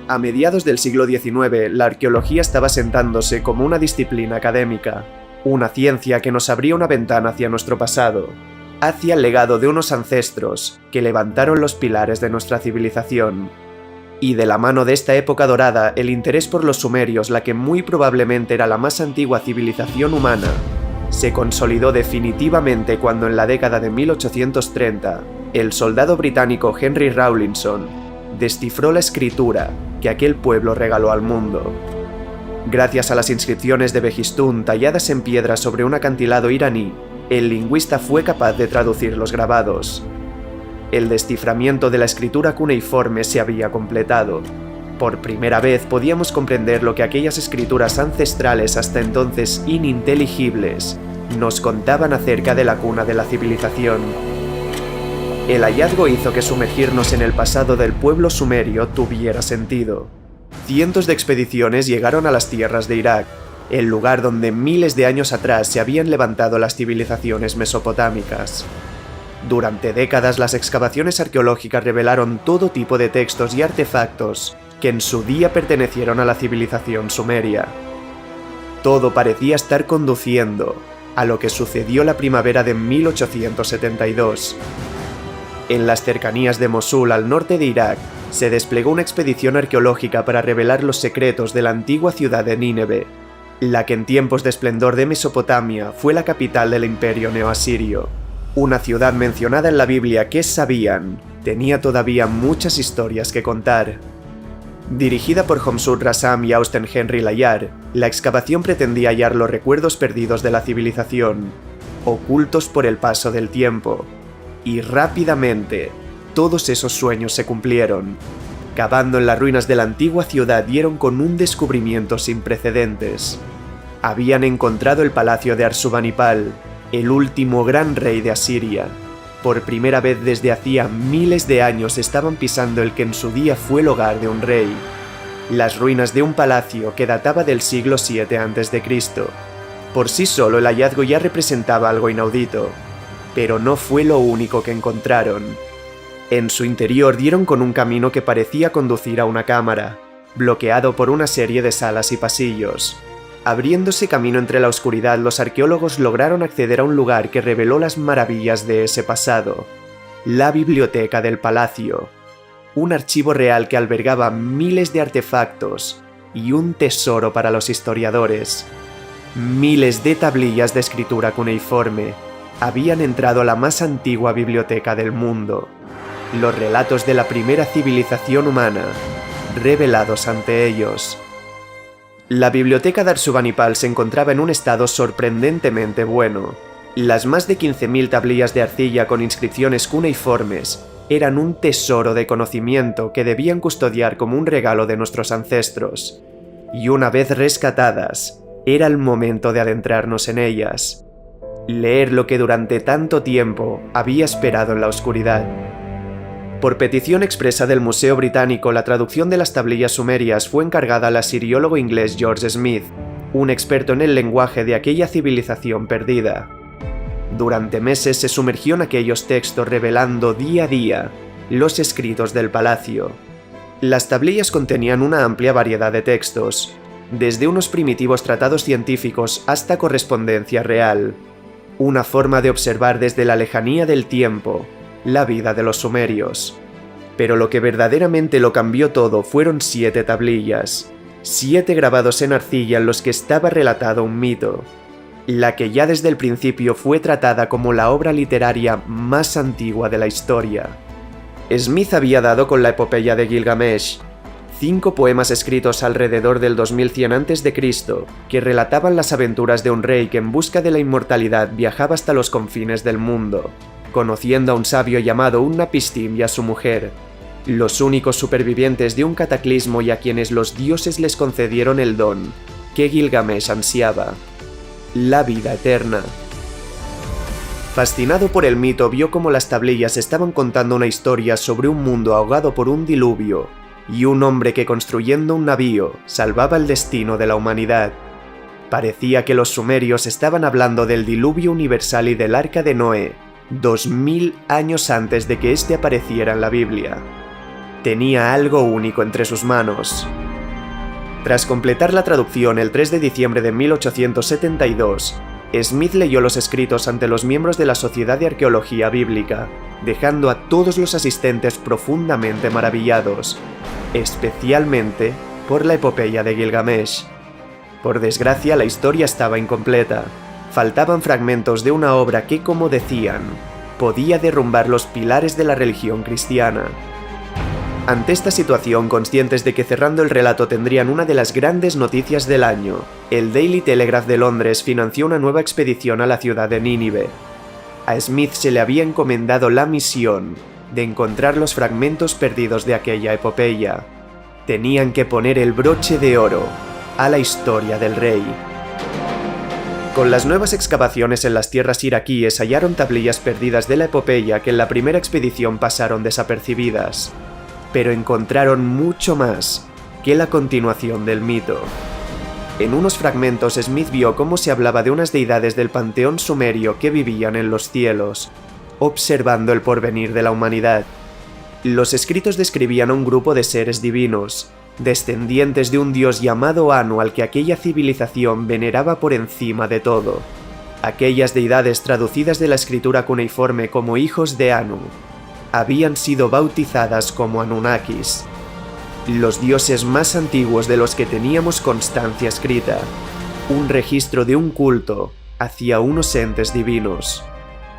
A mediados del siglo XIX, la arqueología estaba sentándose como una disciplina académica, una ciencia que nos abría una ventana hacia nuestro pasado, hacia el legado de unos ancestros que levantaron los pilares de nuestra civilización. Y de la mano de esta época dorada, el interés por los sumerios, la que muy probablemente era la más antigua civilización humana, se consolidó definitivamente cuando en la década de 1830, el soldado británico Henry Rawlinson descifró la escritura que aquel pueblo regaló al mundo. Gracias a las inscripciones de Behistún talladas en piedra sobre un acantilado iraní, el lingüista fue capaz de traducir los grabados. El desciframiento de la escritura cuneiforme se había completado. Por primera vez podíamos comprender lo que aquellas escrituras ancestrales hasta entonces ininteligibles nos contaban acerca de la cuna de la civilización. El hallazgo hizo que sumergirnos en el pasado del pueblo sumerio tuviera sentido. Cientos de expediciones llegaron a las tierras de Irak, el lugar donde miles de años atrás se habían levantado las civilizaciones mesopotámicas. Durante décadas las excavaciones arqueológicas revelaron todo tipo de textos y artefactos que en su día pertenecieron a la civilización sumeria. Todo parecía estar conduciendo a lo que sucedió la primavera de 1872. En las cercanías de Mosul, al norte de Irak, se desplegó una expedición arqueológica para revelar los secretos de la antigua ciudad de Nínive, la que en tiempos de esplendor de Mesopotamia fue la capital del imperio neoasirio. Una ciudad mencionada en la Biblia que, sabían, tenía todavía muchas historias que contar. Dirigida por Homsur Rassam y Austen Henry Layard, la excavación pretendía hallar los recuerdos perdidos de la civilización, ocultos por el paso del tiempo. Y rápidamente, todos esos sueños se cumplieron. Cavando en las ruinas de la antigua ciudad dieron con un descubrimiento sin precedentes. Habían encontrado el palacio de Arsubanipal, el último gran rey de Asiria. Por primera vez desde hacía miles de años estaban pisando el que en su día fue el hogar de un rey. Las ruinas de un palacio que databa del siglo VII a.C. Por sí solo el hallazgo ya representaba algo inaudito, pero no fue lo único que encontraron. En su interior dieron con un camino que parecía conducir a una cámara, bloqueado por una serie de salas y pasillos. Abriéndose camino entre la oscuridad, los arqueólogos lograron acceder a un lugar que reveló las maravillas de ese pasado: la biblioteca del palacio, un archivo real que albergaba miles de artefactos y un tesoro para los historiadores. Miles de tablillas de escritura cuneiforme habían entrado a la más antigua biblioteca del mundo, los relatos de la primera civilización humana, revelados ante ellos. La biblioteca de Arsubanipal se encontraba en un estado sorprendentemente bueno. Las más de 15.000 tablillas de arcilla con inscripciones cuneiformes eran un tesoro de conocimiento que debían custodiar como un regalo de nuestros ancestros. Y una vez rescatadas, era el momento de adentrarnos en ellas. Leer lo que durante tanto tiempo había esperado en la oscuridad. Por petición expresa del Museo Británico, la traducción de las tablillas sumerias fue encargada al asiriólogo inglés George Smith, un experto en el lenguaje de aquella civilización perdida. Durante meses se sumergió en aquellos textos revelando día a día los escritos del palacio. Las tablillas contenían una amplia variedad de textos, desde unos primitivos tratados científicos hasta correspondencia real, una forma de observar desde la lejanía del tiempo la vida de los sumerios. Pero lo que verdaderamente lo cambió todo fueron 7 tablillas, 7 grabados en arcilla en los que estaba relatado un mito, la que ya desde el principio fue tratada como la obra literaria más antigua de la historia. Smith había dado con la epopeya de Gilgamesh, 5 poemas escritos alrededor del 2100 a.C. que relataban las aventuras de un rey que en busca de la inmortalidad viajaba hasta los confines del mundo, conociendo a un sabio llamado Utnapishtim y a su mujer, los únicos supervivientes de un cataclismo y a quienes los dioses les concedieron el don que Gilgamesh ansiaba: la vida eterna. Fascinado por el mito, vio cómo las tablillas estaban contando una historia sobre un mundo ahogado por un diluvio y un hombre que, construyendo un navío, salvaba el destino de la humanidad. Parecía que los sumerios estaban hablando del diluvio universal y del arca de Noé, 2000 años antes de que éste apareciera en la Biblia. tenía algo único entre sus manos. Tras completar la traducción el 3 de diciembre de 1872, Smith leyó los escritos ante los miembros de la Sociedad de Arqueología Bíblica, dejando a todos los asistentes profundamente maravillados, especialmente por la epopeya de Gilgamesh. Por desgracia, la historia estaba incompleta. Faltaban fragmentos de una obra que, como decían, podía derrumbar los pilares de la religión cristiana. Ante esta situación, conscientes de que cerrando el relato tendrían una de las grandes noticias del año, el Daily Telegraph de Londres financió una nueva expedición a la ciudad de Nínive. A Smith se le había encomendado la misión de encontrar los fragmentos perdidos de aquella epopeya. Tenían que poner el broche de oro a la historia del rey. Con las nuevas excavaciones en las tierras iraquíes hallaron tablillas perdidas de la epopeya que en la primera expedición pasaron desapercibidas, pero encontraron mucho más que la continuación del mito. En unos fragmentos Smith vio cómo se hablaba de unas deidades del panteón sumerio que vivían en los cielos, observando el porvenir de la humanidad. Los escritos describían a un grupo de seres divinos, descendientes de un dios llamado Anu al que aquella civilización veneraba por encima de todo. Aquellas deidades traducidas de la escritura cuneiforme como hijos de Anu habían sido bautizadas como Anunnakis, los dioses más antiguos de los que teníamos constancia escrita, un registro de un culto hacia unos entes divinos.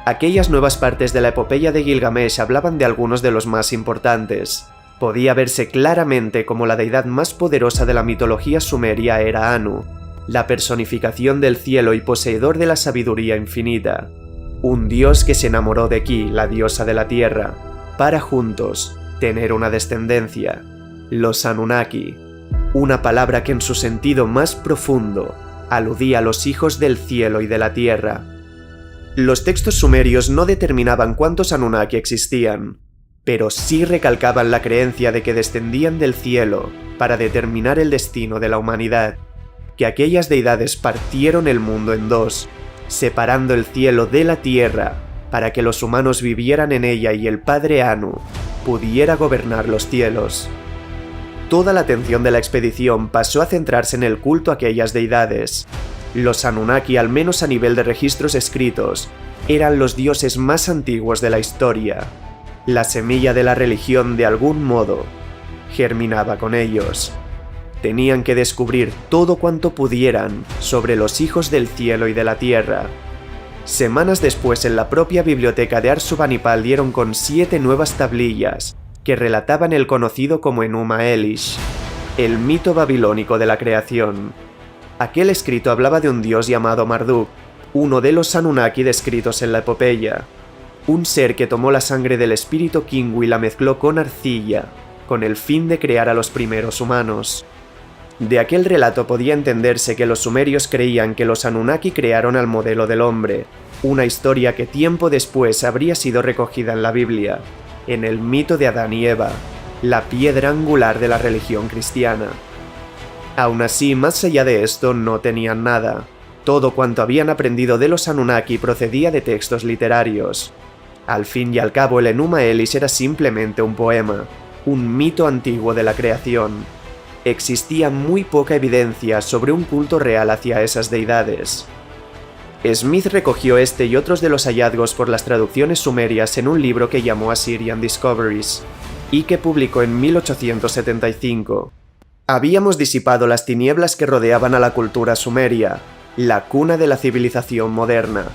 Aquellas nuevas partes de la epopeya de Gilgamesh hablaban de algunos de los más importantes. Podía verse claramente como la deidad más poderosa de la mitología sumeria era Anu, la personificación del cielo y poseedor de la sabiduría infinita. Un dios que se enamoró de Ki, la diosa de la tierra, para juntos tener una descendencia, los Anunnaki, una palabra que en su sentido más profundo aludía a los hijos del cielo y de la tierra. Los textos sumerios no determinaban cuántos Anunnaki existían, pero sí recalcaban la creencia de que descendían del cielo para determinar el destino de la humanidad, que aquellas deidades partieron el mundo en dos, separando el cielo de la tierra para que los humanos vivieran en ella y el padre Anu pudiera gobernar los cielos. Toda la atención de la expedición pasó a centrarse en el culto a aquellas deidades. Los Anunnaki, al menos a nivel de registros escritos, eran los dioses más antiguos de la historia. La semilla de la religión, de algún modo, germinaba con ellos. Tenían que descubrir todo cuanto pudieran sobre los hijos del cielo y de la tierra. Semanas después, en la propia biblioteca de Ashurbanipal dieron con 7 nuevas tablillas que relataban el conocido como Enuma Elish, el mito babilónico de la creación. Aquel escrito hablaba de un dios llamado Marduk, uno de los Anunnaki descritos en la epopeya. Un ser que tomó la sangre del espíritu Kingu y la mezcló con arcilla, con el fin de crear a los primeros humanos. De aquel relato podía entenderse que los sumerios creían que los Anunnaki crearon al modelo del hombre, una historia que tiempo después habría sido recogida en la Biblia, en el mito de Adán y Eva, la piedra angular de la religión cristiana. Aún así, más allá de esto, no tenían nada. Todo cuanto habían aprendido de los Anunnaki procedía de textos literarios. Al fin y al cabo, el Enuma Elish era simplemente un poema, un mito antiguo de la creación. Existía muy poca evidencia sobre un culto real hacia esas deidades. Smith recogió este y otros de los hallazgos por las traducciones sumerias en un libro que llamó Assyrian Discoveries, y que publicó en 1875. Habíamos disipado las tinieblas que rodeaban a la cultura sumeria, la cuna de la civilización moderna.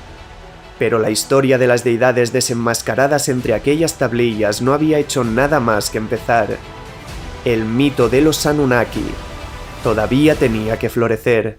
Pero la historia de las deidades desenmascaradas entre aquellas tablillas no había hecho nada más que empezar. El mito de los Anunnaki todavía tenía que florecer.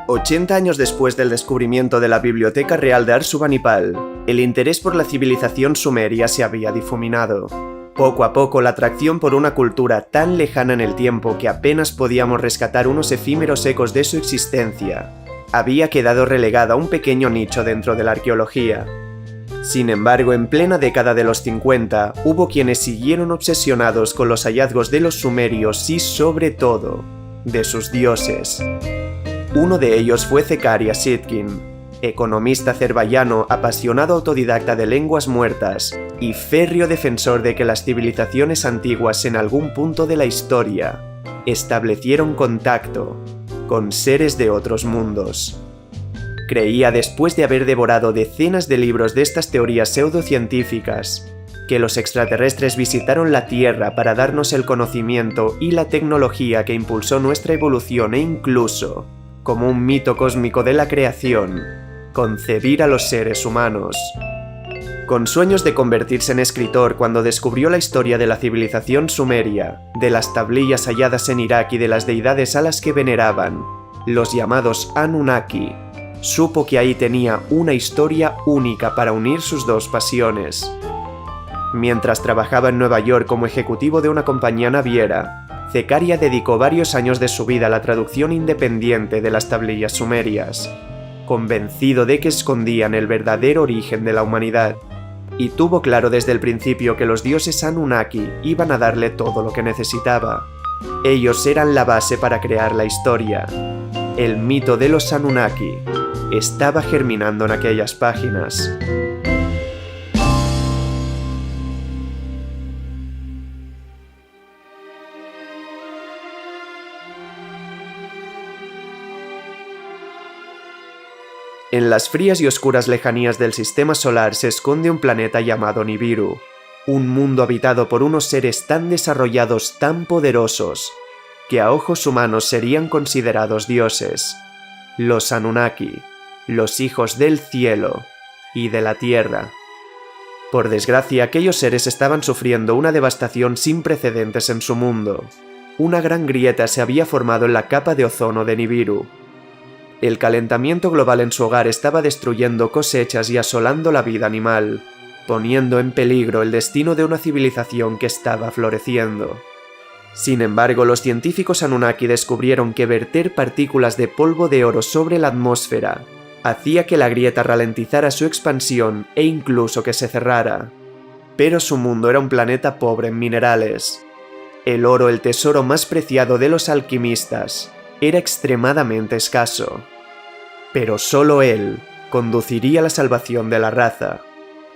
$80 años después del descubrimiento de la Biblioteca Real de Ashurbanipal, el interés por la civilización sumeria se había difuminado. Poco a poco, la atracción por una cultura tan lejana en el tiempo que apenas podíamos rescatar unos efímeros ecos de su existencia, había quedado relegada a un pequeño nicho dentro de la arqueología. Sin embargo, en plena década de los 50, hubo quienes siguieron obsesionados con los hallazgos de los sumerios y, sobre todo, de sus dioses. Uno de ellos fue Zecharia Sitchin, economista azerbaiyano apasionado autodidacta de lenguas muertas y férreo defensor de que las civilizaciones antiguas en algún punto de la historia establecieron contacto con seres de otros mundos. Creía, después de haber devorado decenas de libros de estas teorías pseudocientíficas, que los extraterrestres visitaron la Tierra para darnos el conocimiento y la tecnología que impulsó nuestra evolución e incluso, como un mito cósmico de la creación, concebir a los seres humanos. Con sueños de convertirse en escritor cuando descubrió la historia de la civilización sumeria, de las tablillas halladas en Irak y de las deidades a las que veneraban, los llamados Anunnaki, supo que ahí tenía una historia única para unir sus dos pasiones. Mientras trabajaba en Nueva York como ejecutivo de una compañía naviera, Zecharia dedicó varios años de su vida a la traducción independiente de las tablillas sumerias, convencido de que escondían el verdadero origen de la humanidad, y tuvo claro desde el principio que los dioses Anunnaki iban a darle todo lo que necesitaba. Ellos eran la base para crear la historia. El mito de los Anunnaki estaba germinando en aquellas páginas. En las frías y oscuras lejanías del sistema solar se esconde un planeta llamado Nibiru, un mundo habitado por unos seres tan desarrollados, tan poderosos, que a ojos humanos serían considerados dioses, los Anunnaki, los hijos del cielo y de la tierra. Por desgracia, aquellos seres estaban sufriendo una devastación sin precedentes en su mundo. Una gran grieta se había formado en la capa de ozono de Nibiru. El calentamiento global en su hogar estaba destruyendo cosechas y asolando la vida animal, poniendo en peligro el destino de una civilización que estaba floreciendo. Sin embargo, los científicos Anunnaki descubrieron que verter partículas de polvo de oro sobre la atmósfera hacía que la grieta ralentizara su expansión e incluso que se cerrara. Pero su mundo era un planeta pobre en minerales. El oro, el tesoro más preciado de los alquimistas, era extremadamente escaso. Pero solo él conduciría a la salvación de la raza.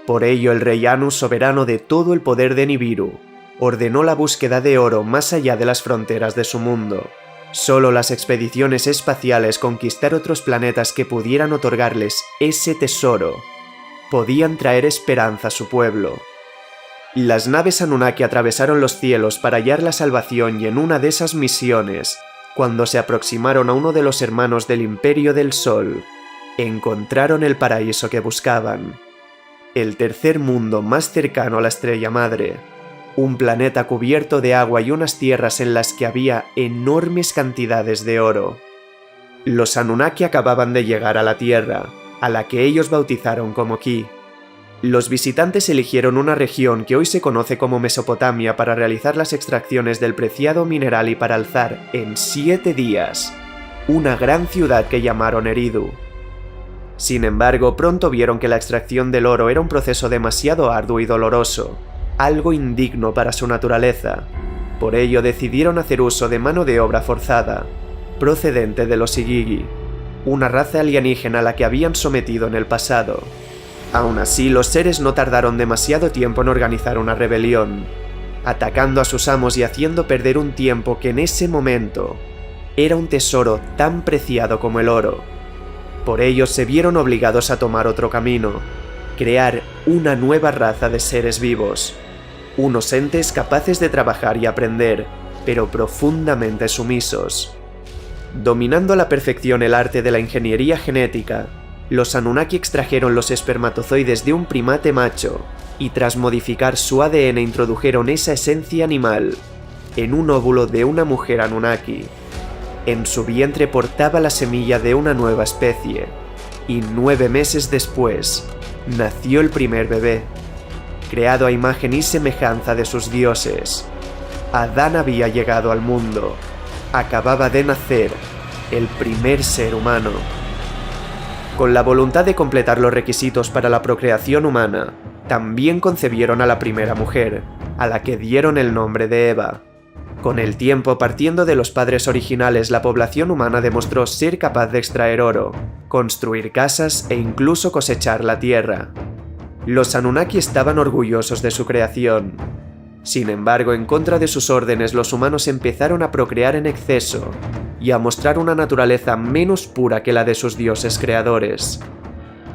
Por ello, el rey Anu, soberano de todo el poder de Nibiru, ordenó la búsqueda de oro más allá de las fronteras de su mundo. Solo las expediciones espaciales conquistar otros planetas que pudieran otorgarles ese tesoro podían traer esperanza a su pueblo. Las naves Anunnaki atravesaron los cielos para hallar la salvación y en una de esas misiones, cuando se aproximaron a uno de los hermanos del Imperio del Sol, encontraron el paraíso que buscaban. El tercer mundo más cercano a la estrella madre. Un planeta cubierto de agua y unas tierras en las que había enormes cantidades de oro. Los Anunnaki acababan de llegar a la Tierra, a la que ellos bautizaron como Ki. Los visitantes eligieron una región que hoy se conoce como Mesopotamia para realizar las extracciones del preciado mineral y para alzar, en 7 días, una gran ciudad que llamaron Eridu. Sin embargo, pronto vieron que la extracción del oro era un proceso demasiado arduo y doloroso, algo indigno para su naturaleza. Por ello decidieron hacer uso de mano de obra forzada, procedente de los Igigi, una raza alienígena a la que habían sometido en el pasado. Aún así, los seres no tardaron demasiado tiempo en organizar una rebelión, atacando a sus amos y haciendo perder un tiempo que en ese momento era un tesoro tan preciado como el oro. Por ello se vieron obligados a tomar otro camino, crear una nueva raza de seres vivos, unos entes capaces de trabajar y aprender, pero profundamente sumisos. Dominando a la perfección el arte de la ingeniería genética, los Anunnaki extrajeron los espermatozoides de un primate macho y tras modificar su ADN introdujeron esa esencia animal en un óvulo de una mujer Anunnaki. En su vientre portaba la semilla de una nueva especie, y 9 meses después nació el primer bebé, creado a imagen y semejanza de sus dioses. Adán había llegado al mundo, acababa de nacer el primer ser humano. Con la voluntad de completar los requisitos para la procreación humana, también concebieron a la primera mujer, a la que dieron el nombre de Eva. Con el tiempo, partiendo de los padres originales, la población humana demostró ser capaz de extraer oro, construir casas e incluso cosechar la tierra. Los Anunnaki estaban orgullosos de su creación. Sin embargo, en contra de sus órdenes, los humanos empezaron a procrear en exceso y a mostrar una naturaleza menos pura que la de sus dioses creadores.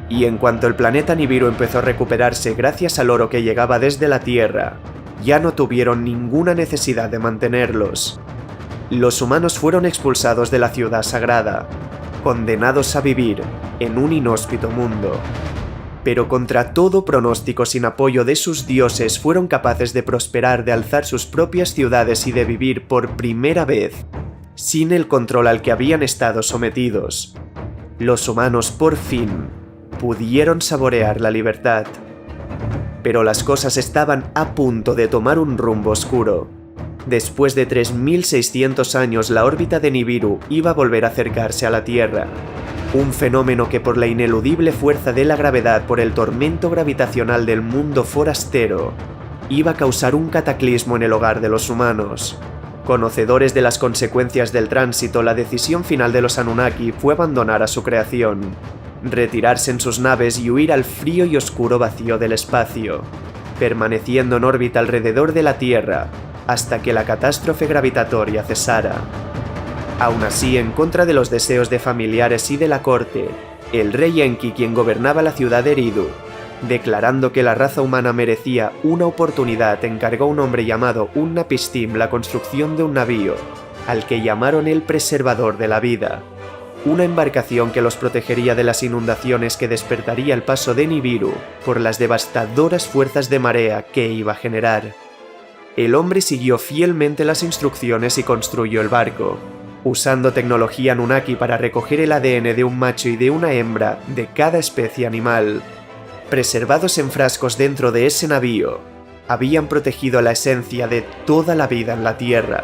Y en cuanto el planeta Nibiru empezó a recuperarse gracias al oro que llegaba desde la Tierra, ya no tuvieron ninguna necesidad de mantenerlos. Los humanos fueron expulsados de la ciudad sagrada, condenados a vivir en un inhóspito mundo. Pero contra todo pronóstico, sin apoyo de sus dioses, fueron capaces de prosperar, de alzar sus propias ciudades y de vivir por primera vez sin el control al que habían estado sometidos. Los humanos por fin pudieron saborear la libertad. Pero las cosas estaban a punto de tomar un rumbo oscuro. Después de 3600 años, la órbita de Nibiru iba a volver a acercarse a la Tierra. Un fenómeno que, por la ineludible fuerza de la gravedad, por el tormento gravitacional del mundo forastero, iba a causar un cataclismo en el hogar de los humanos. Conocedores de las consecuencias del tránsito, la decisión final de los Anunnaki fue abandonar a su creación, retirarse en sus naves y huir al frío y oscuro vacío del espacio, permaneciendo en órbita alrededor de la Tierra hasta que la catástrofe gravitatoria cesara. Aún así, en contra de los deseos de familiares y de la corte, el rey Enki, quien gobernaba la ciudad de Eridu, declarando que la raza humana merecía una oportunidad, encargó a un hombre llamado Utnapishtim la construcción de un navío, al que llamaron el Preservador de la Vida, una embarcación que los protegería de las inundaciones que despertaría el paso de Nibiru por las devastadoras fuerzas de marea que iba a generar. El hombre siguió fielmente las instrucciones y construyó el barco, usando tecnología Anunnaki para recoger el ADN de un macho y de una hembra de cada especie animal. Preservados en frascos dentro de ese navío, habían protegido la esencia de toda la vida en la Tierra.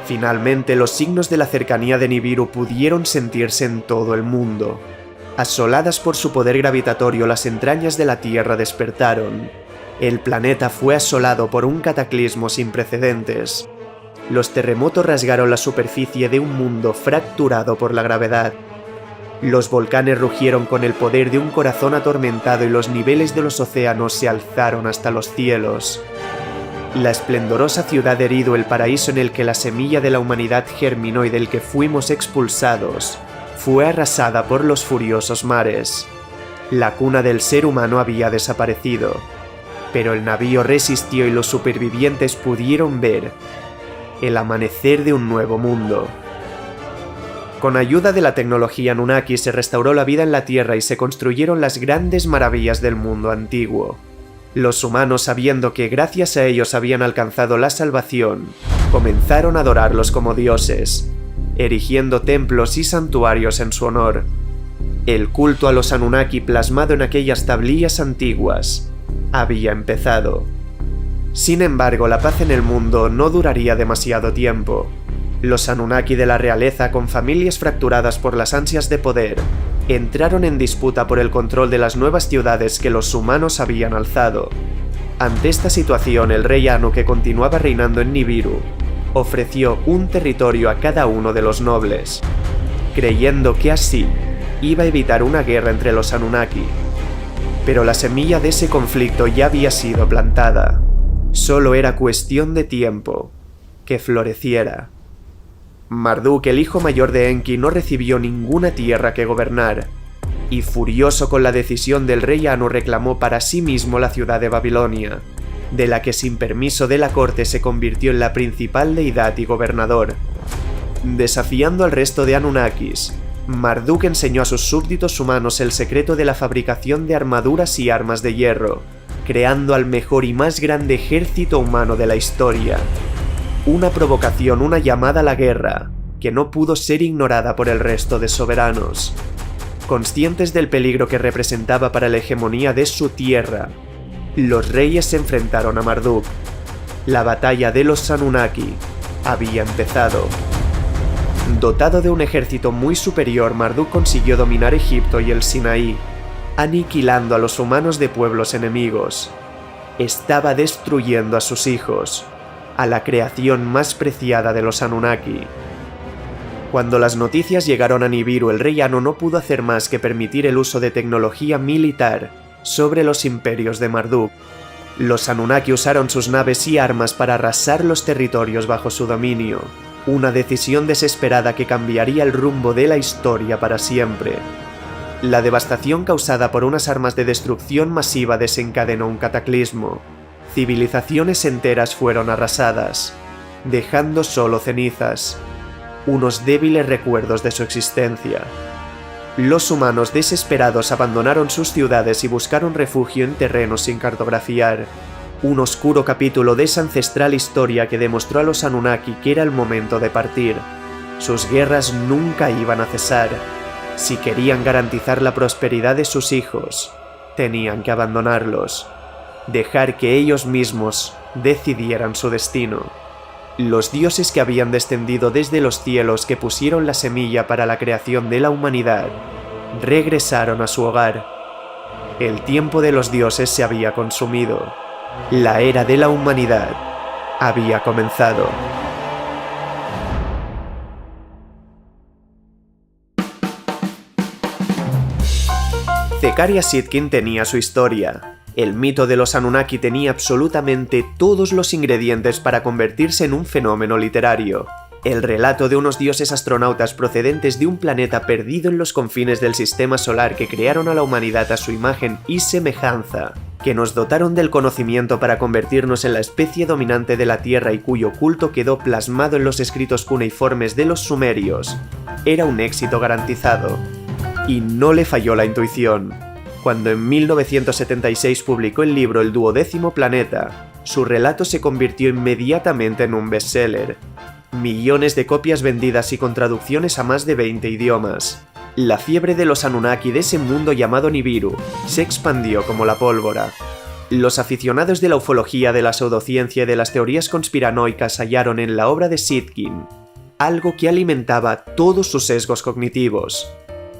Finalmente, los signos de la cercanía de Nibiru pudieron sentirse en todo el mundo. Asoladas por su poder gravitatorio, las entrañas de la Tierra despertaron. El planeta fue asolado por un cataclismo sin precedentes. Los terremotos rasgaron la superficie de un mundo fracturado por la gravedad. Los volcanes rugieron con el poder de un corazón atormentado y los niveles de los océanos se alzaron hasta los cielos. La esplendorosa ciudad de Eridu, el paraíso en el que la semilla de la humanidad germinó y del que fuimos expulsados, fue arrasada por los furiosos mares. La cuna del ser humano había desaparecido, pero el navío resistió y los supervivientes pudieron ver el amanecer de un nuevo mundo. Con ayuda de la tecnología Anunnaki se restauró la vida en la Tierra y se construyeron las grandes maravillas del mundo antiguo. Los humanos, sabiendo que gracias a ellos habían alcanzado la salvación, comenzaron a adorarlos como dioses, erigiendo templos y santuarios en su honor. El culto a los Anunnaki, plasmado en aquellas tablillas antiguas, había empezado. Sin embargo, la paz en el mundo no duraría demasiado tiempo. Los Anunnaki de la realeza, con familias fracturadas por las ansias de poder, entraron en disputa por el control de las nuevas ciudades que los humanos habían alzado. Ante esta situación, el rey Anu, que continuaba reinando en Nibiru, ofreció un territorio a cada uno de los nobles, creyendo que así iba a evitar una guerra entre los Anunnaki. Pero la semilla de ese conflicto ya había sido plantada. Solo era cuestión de tiempo que floreciera. Marduk, el hijo mayor de Enki, no recibió ninguna tierra que gobernar, y furioso con la decisión del rey Anu reclamó para sí mismo la ciudad de Babilonia, de la que sin permiso de la corte se convirtió en la principal deidad y gobernador. Desafiando al resto de Anunnakis, Marduk enseñó a sus súbditos humanos el secreto de la fabricación de armaduras y armas de hierro, creando al mejor y más grande ejército humano de la historia. Una provocación, una llamada a la guerra, que no pudo ser ignorada por el resto de soberanos. Conscientes del peligro que representaba para la hegemonía de su tierra, los reyes se enfrentaron a Marduk. La batalla de los Anunnaki había empezado. Dotado de un ejército muy superior, Marduk consiguió dominar Egipto y el Sinaí, aniquilando a los humanos de pueblos enemigos. Estaba destruyendo a sus hijos, a la creación más preciada de los Anunnaki. Cuando las noticias llegaron a Nibiru, el rey Anu no pudo hacer más que permitir el uso de tecnología militar sobre los imperios de Marduk. Los Anunnaki usaron sus naves y armas para arrasar los territorios bajo su dominio, una decisión desesperada que cambiaría el rumbo de la historia para siempre. La devastación causada por unas armas de destrucción masiva desencadenó un cataclismo. Civilizaciones enteras fueron arrasadas, dejando solo cenizas, unos débiles recuerdos de su existencia. Los humanos desesperados abandonaron sus ciudades y buscaron refugio en terrenos sin cartografiar. Un oscuro capítulo de esa ancestral historia que demostró a los Anunnaki que era el momento de partir. Sus guerras nunca iban a cesar. Si querían garantizar la prosperidad de sus hijos, tenían que abandonarlos, dejar que ellos mismos decidieran su destino. Los dioses que habían descendido desde los cielos, que pusieron la semilla para la creación de la humanidad, regresaron a su hogar. El tiempo de los dioses se había consumido. La era de la humanidad había comenzado. Zecharia Sitchin tenía su historia. El mito de los Anunnaki tenía absolutamente todos los ingredientes para convertirse en un fenómeno literario. El relato de unos dioses astronautas procedentes de un planeta perdido en los confines del sistema solar que crearon a la humanidad a su imagen y semejanza, que nos dotaron del conocimiento para convertirnos en la especie dominante de la Tierra y cuyo culto quedó plasmado en los escritos cuneiformes de los sumerios, era un éxito garantizado. Y no le falló la intuición. Cuando en 1976 publicó el libro El 12º planeta, su relato se convirtió inmediatamente en un bestseller. Millones de copias vendidas y con traducciones a más de 20 idiomas. La fiebre de los Anunnaki de ese mundo llamado Nibiru se expandió como la pólvora. Los aficionados de la ufología, de la pseudociencia y de las teorías conspiranoicas hallaron en la obra de Sitchin algo que alimentaba todos sus sesgos cognitivos.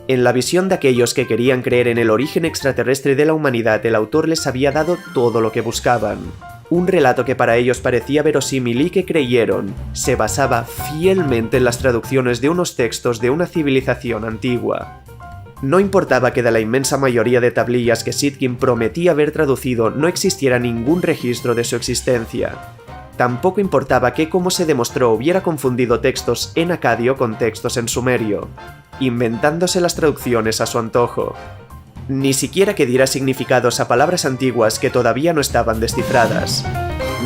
En la visión de aquellos que querían creer en el origen extraterrestre de la humanidad, el autor les había dado todo lo que buscaban. Un relato que para ellos parecía verosímil y que creyeron se basaba fielmente en las traducciones de unos textos de una civilización antigua. No importaba que de la inmensa mayoría de tablillas que Sitchin prometía haber traducido no existiera ningún registro de su existencia. Tampoco importaba que, como se demostró, hubiera confundido textos en acadio con textos en sumerio, inventándose las traducciones a su antojo. Ni siquiera que diera significados a palabras antiguas que todavía no estaban descifradas,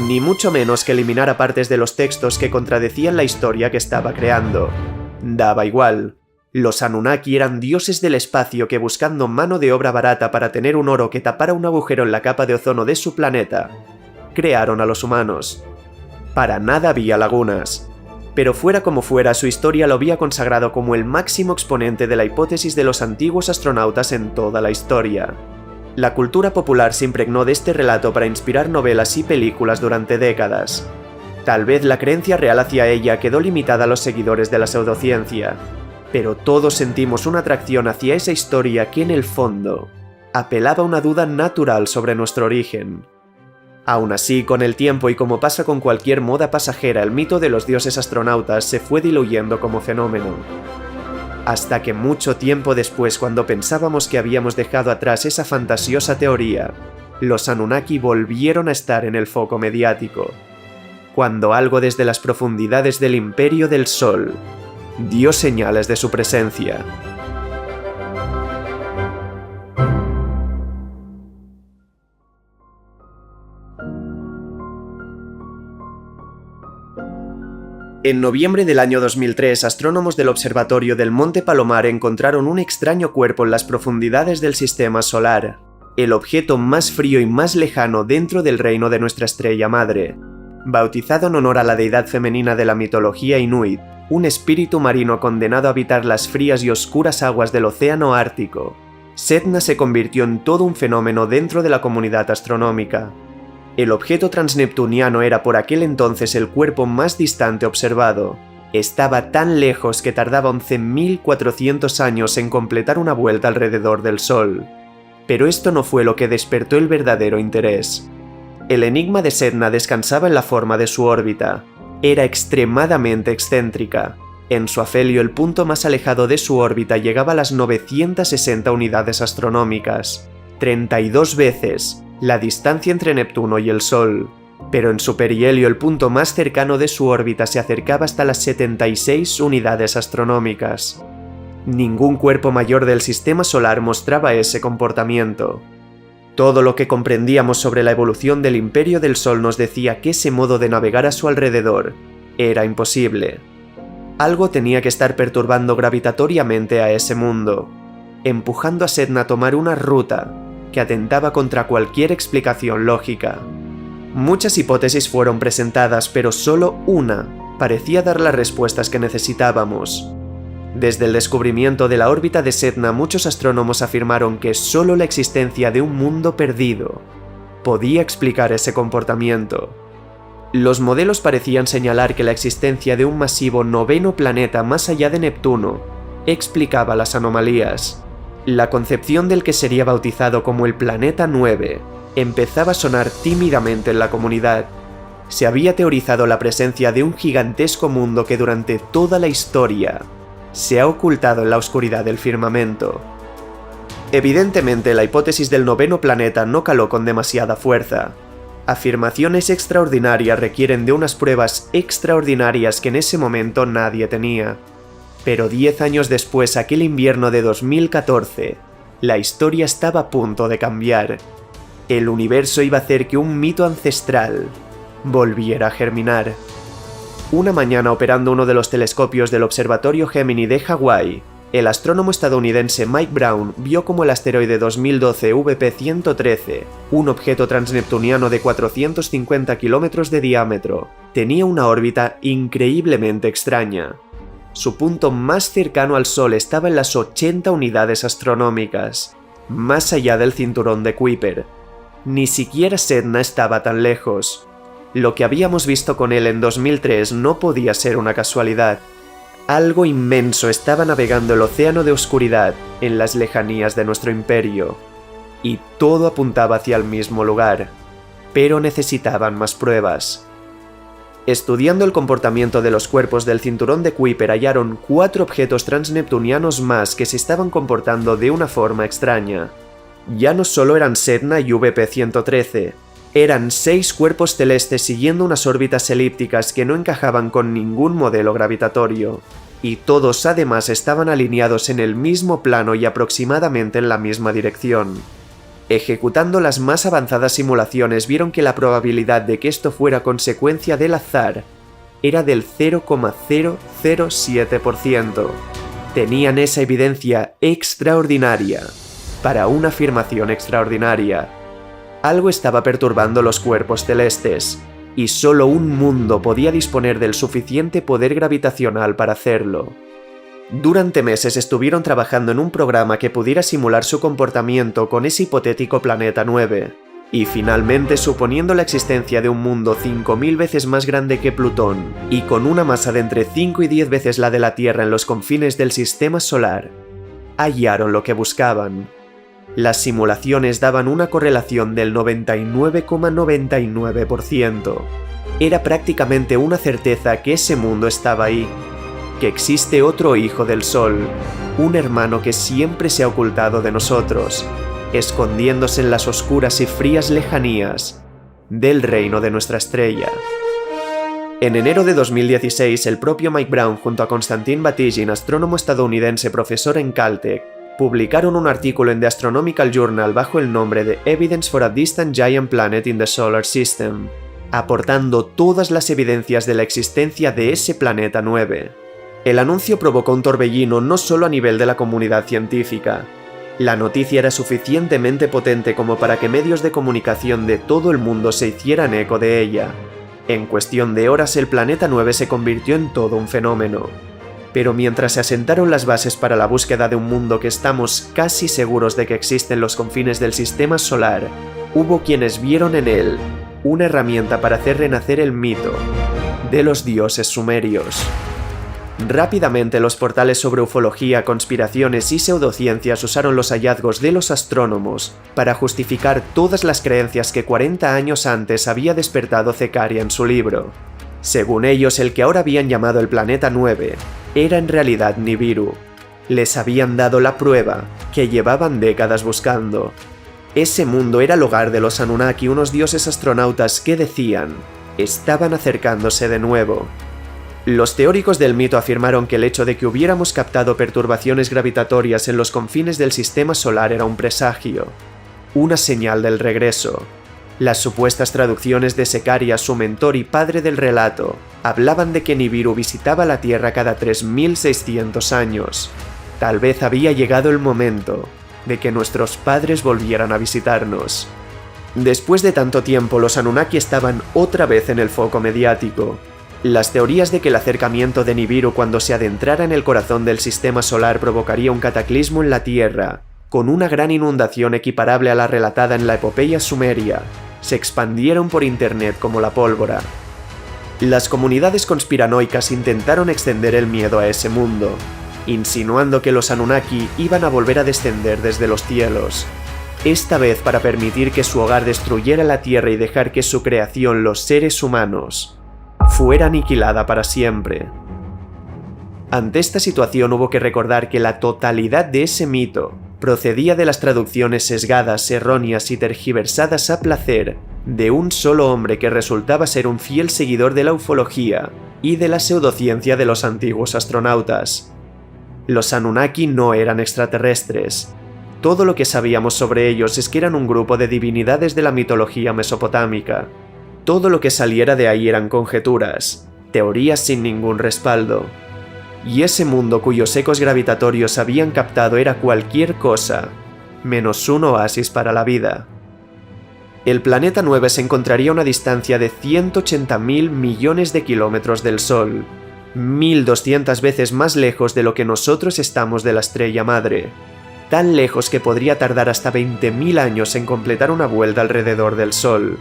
ni mucho menos que eliminara partes de los textos que contradecían la historia que estaba creando. Daba igual. Los Anunnaki eran dioses del espacio que, buscando mano de obra barata para tener un oro que tapara un agujero en la capa de ozono de su planeta, crearon a los humanos. Para nada había lagunas. Pero fuera como fuera, su historia lo había consagrado como el máximo exponente de la hipótesis de los antiguos astronautas en toda la historia. La cultura popular se impregnó de este relato para inspirar novelas y películas durante décadas. Tal vez la creencia real hacia ella quedó limitada a los seguidores de la pseudociencia, pero todos sentimos una atracción hacia esa historia que en el fondo apelaba a una duda natural sobre nuestro origen. Aún así, con el tiempo y como pasa con cualquier moda pasajera, el mito de los dioses astronautas se fue diluyendo como fenómeno. Hasta que mucho tiempo después, cuando pensábamos que habíamos dejado atrás esa fantasiosa teoría, los Anunnaki volvieron a estar en el foco mediático. Cuando algo desde las profundidades del Imperio del Sol dio señales de su presencia. En noviembre del año 2003, astrónomos del Observatorio del Monte Palomar encontraron un extraño cuerpo en las profundidades del Sistema Solar, el objeto más frío y más lejano dentro del reino de nuestra estrella madre. Bautizado en honor a la deidad femenina de la mitología inuit, un espíritu marino condenado a habitar las frías y oscuras aguas del océano Ártico, Sedna se convirtió en todo un fenómeno dentro de la comunidad astronómica. El objeto transneptuniano era por aquel entonces el cuerpo más distante observado, Estaba tan lejos que tardaba 11.400 años en completar una vuelta alrededor del Sol. Pero esto no fue lo que despertó el verdadero interés. El enigma de Sedna descansaba en la forma de su órbita. Era extremadamente excéntrica. En su afelio, el punto más alejado de su órbita llegaba a las 960 unidades astronómicas, 32 veces la distancia entre Neptuno y el Sol. Pero en su perihelio, el punto más cercano de su órbita se acercaba hasta las 76 unidades astronómicas. Ningún cuerpo mayor del sistema solar mostraba ese comportamiento. Todo lo que comprendíamos sobre la evolución del imperio del Sol nos decía que ese modo de navegar a su alrededor era imposible. Algo tenía que estar perturbando gravitatoriamente a ese mundo, empujando a Sedna a tomar una ruta que atentaba contra cualquier explicación lógica. Muchas hipótesis fueron presentadas, pero solo una parecía dar las respuestas que necesitábamos. Desde el descubrimiento de la órbita de Sedna, muchos astrónomos afirmaron que solo la existencia de un mundo perdido podía explicar ese comportamiento. Los modelos parecían señalar que la existencia de un masivo noveno planeta más allá de Neptuno explicaba las anomalías. La concepción del que sería bautizado como el Planeta 9 empezaba a sonar tímidamente en la comunidad. Se había teorizado la presencia de un gigantesco mundo que durante toda la historia se ha ocultado en la oscuridad del firmamento. Evidentemente, la hipótesis del noveno planeta no caló con demasiada fuerza. Afirmaciones extraordinarias requieren de unas pruebas extraordinarias que en ese momento nadie tenía. Pero 10 años después, aquel invierno de 2014, la historia estaba a punto de cambiar. El universo iba a hacer que un mito ancestral volviera a germinar. Una mañana, operando uno de los telescopios del Observatorio Gemini de Hawái, el astrónomo estadounidense Mike Brown vio como el asteroide 2012 VP-113, un objeto transneptuniano de 450 kilómetros de diámetro, tenía una órbita increíblemente extraña. Su punto más cercano al Sol estaba en las 80 unidades astronómicas, más allá del cinturón de Kuiper. Ni siquiera Sedna estaba tan lejos. Lo que habíamos visto con él en 2003 no podía ser una casualidad. Algo inmenso estaba navegando el océano de oscuridad en las lejanías de nuestro imperio. Y todo apuntaba hacia el mismo lugar. Pero necesitaban más pruebas. Estudiando el comportamiento de los cuerpos del cinturón de Kuiper, hallaron 4 objetos transneptunianos más que se estaban comportando de una forma extraña. Ya no solo eran Sedna y VP-113, eran 6 cuerpos celestes siguiendo unas órbitas elípticas que no encajaban con ningún modelo gravitatorio, y todos además estaban alineados en el mismo plano y aproximadamente en la misma dirección. Ejecutando las más avanzadas simulaciones, vieron que la probabilidad de que esto fuera consecuencia del azar era del 0,007%. Tenían esa evidencia extraordinaria para una afirmación extraordinaria. Algo estaba perturbando los cuerpos celestes, y solo un mundo podía disponer del suficiente poder gravitacional para hacerlo. Durante meses estuvieron trabajando en un programa que pudiera simular su comportamiento con ese hipotético planeta 9, y finalmente, suponiendo la existencia de un mundo 5000 veces más grande que Plutón, y con una masa de entre 5 y 10 veces la de la Tierra en los confines del sistema solar, hallaron lo que buscaban. Las simulaciones daban una correlación del 99,99%. Era prácticamente una certeza que ese mundo estaba ahí, que existe otro hijo del Sol, un hermano que siempre se ha ocultado de nosotros, escondiéndose en las oscuras y frías lejanías del reino de nuestra estrella. En enero de 2016, el propio Mike Brown junto a Konstantin Batygin, astrónomo estadounidense profesor en Caltech, publicaron un artículo en The Astronomical Journal bajo el nombre de Evidence for a Distant Giant Planet in the Solar System, aportando todas las evidencias de la existencia de ese planeta 9. El anuncio provocó un torbellino no solo a nivel de la comunidad científica. La noticia era suficientemente potente como para que medios de comunicación de todo el mundo se hicieran eco de ella. En cuestión de horas, el planeta 9 se convirtió en todo un fenómeno. Pero mientras se asentaron las bases para la búsqueda de un mundo que estamos casi seguros de que existe en los confines del sistema solar, hubo quienes vieron en él una herramienta para hacer renacer el mito de los dioses sumerios. Rápidamente los portales sobre ufología, conspiraciones y pseudociencias usaron los hallazgos de los astrónomos para justificar todas las creencias que 40 años antes había despertado Zecaria en su libro. Según ellos, el que ahora habían llamado el Planeta 9 era en realidad Nibiru. Les habían dado la prueba que llevaban décadas buscando. Ese mundo era el hogar de los Anunnaki, unos dioses astronautas que decían estaban acercándose de nuevo. Los teóricos del mito afirmaron que el hecho de que hubiéramos captado perturbaciones gravitatorias en los confines del sistema solar era un presagio, una señal del regreso. Las supuestas traducciones de Zecaria, su mentor y padre del relato, hablaban de que Nibiru visitaba la Tierra cada 3600 años. Tal vez había llegado el momento de que nuestros padres volvieran a visitarnos. Después de tanto tiempo, los Anunnaki estaban otra vez en el foco mediático. Las teorías de que el acercamiento de Nibiru cuando se adentrara en el corazón del sistema solar provocaría un cataclismo en la Tierra, con una gran inundación equiparable a la relatada en la epopeya sumeria, se expandieron por internet como la pólvora. Las comunidades conspiranoicas intentaron extender el miedo a ese mundo, insinuando que los Anunnaki iban a volver a descender desde los cielos, esta vez para permitir que su hogar destruyera la Tierra y dejar que su creación, los seres humanos, fuera aniquilada para siempre. Ante esta situación hubo que recordar que la totalidad de ese mito procedía de las traducciones sesgadas, erróneas y tergiversadas a placer de un solo hombre que resultaba ser un fiel seguidor de la ufología y de la pseudociencia de los antiguos astronautas. Los Anunnaki no eran extraterrestres. Todo lo que sabíamos sobre ellos es que eran un grupo de divinidades de la mitología mesopotámica. Todo lo que saliera de ahí eran conjeturas, teorías sin ningún respaldo. Y ese mundo cuyos ecos gravitatorios habían captado era cualquier cosa, menos un oasis para la vida. El planeta 9 se encontraría a una distancia de 180.000 millones de kilómetros del Sol, 1200 veces más lejos de lo que nosotros estamos de la estrella madre, tan lejos que podría tardar hasta 20.000 años en completar una vuelta alrededor del Sol,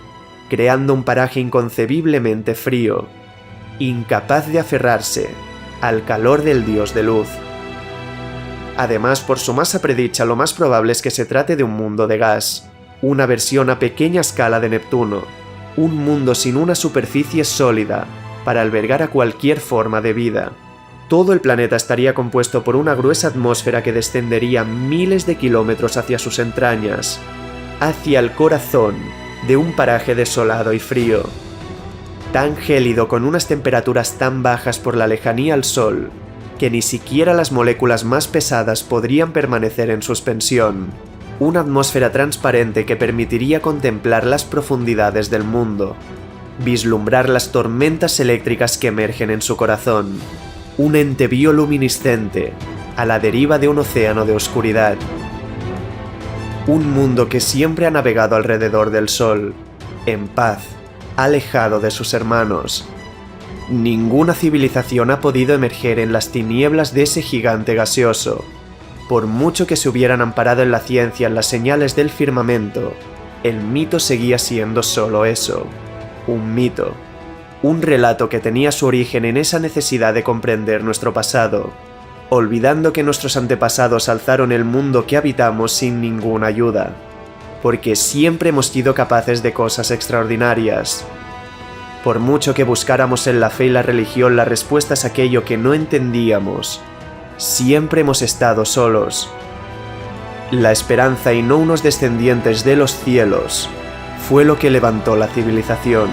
creando un paraje inconcebiblemente frío, incapaz de aferrarse al calor del dios de luz. Además, por su masa predicha, lo más probable es que se trate de un mundo de gas, una versión a pequeña escala de Neptuno, un mundo sin una superficie sólida para albergar a cualquier forma de vida. Todo el planeta estaría compuesto por una gruesa atmósfera que descendería miles de kilómetros hacia sus entrañas, hacia el corazón de un paraje desolado y frío, tan gélido con unas temperaturas tan bajas por la lejanía al Sol, que ni siquiera las moléculas más pesadas podrían permanecer en suspensión. Una atmósfera transparente que permitiría contemplar las profundidades del mundo, vislumbrar las tormentas eléctricas que emergen en su corazón, un ente bioluminiscente a la deriva de un océano de oscuridad. Un mundo que siempre ha navegado alrededor del Sol, en paz, alejado de sus hermanos. Ninguna civilización ha podido emerger en las tinieblas de ese gigante gaseoso. Por mucho que se hubieran amparado en la ciencia, en las señales del firmamento, el mito seguía siendo solo eso, un mito. Un relato que tenía su origen en esa necesidad de comprender nuestro pasado, olvidando que nuestros antepasados alzaron el mundo que habitamos sin ninguna ayuda, porque siempre hemos sido capaces de cosas extraordinarias. Por mucho que buscáramos en la fe y la religión las respuestas a aquello que no entendíamos, siempre hemos estado solos. La esperanza y no unos descendientes de los cielos fue lo que levantó la civilización.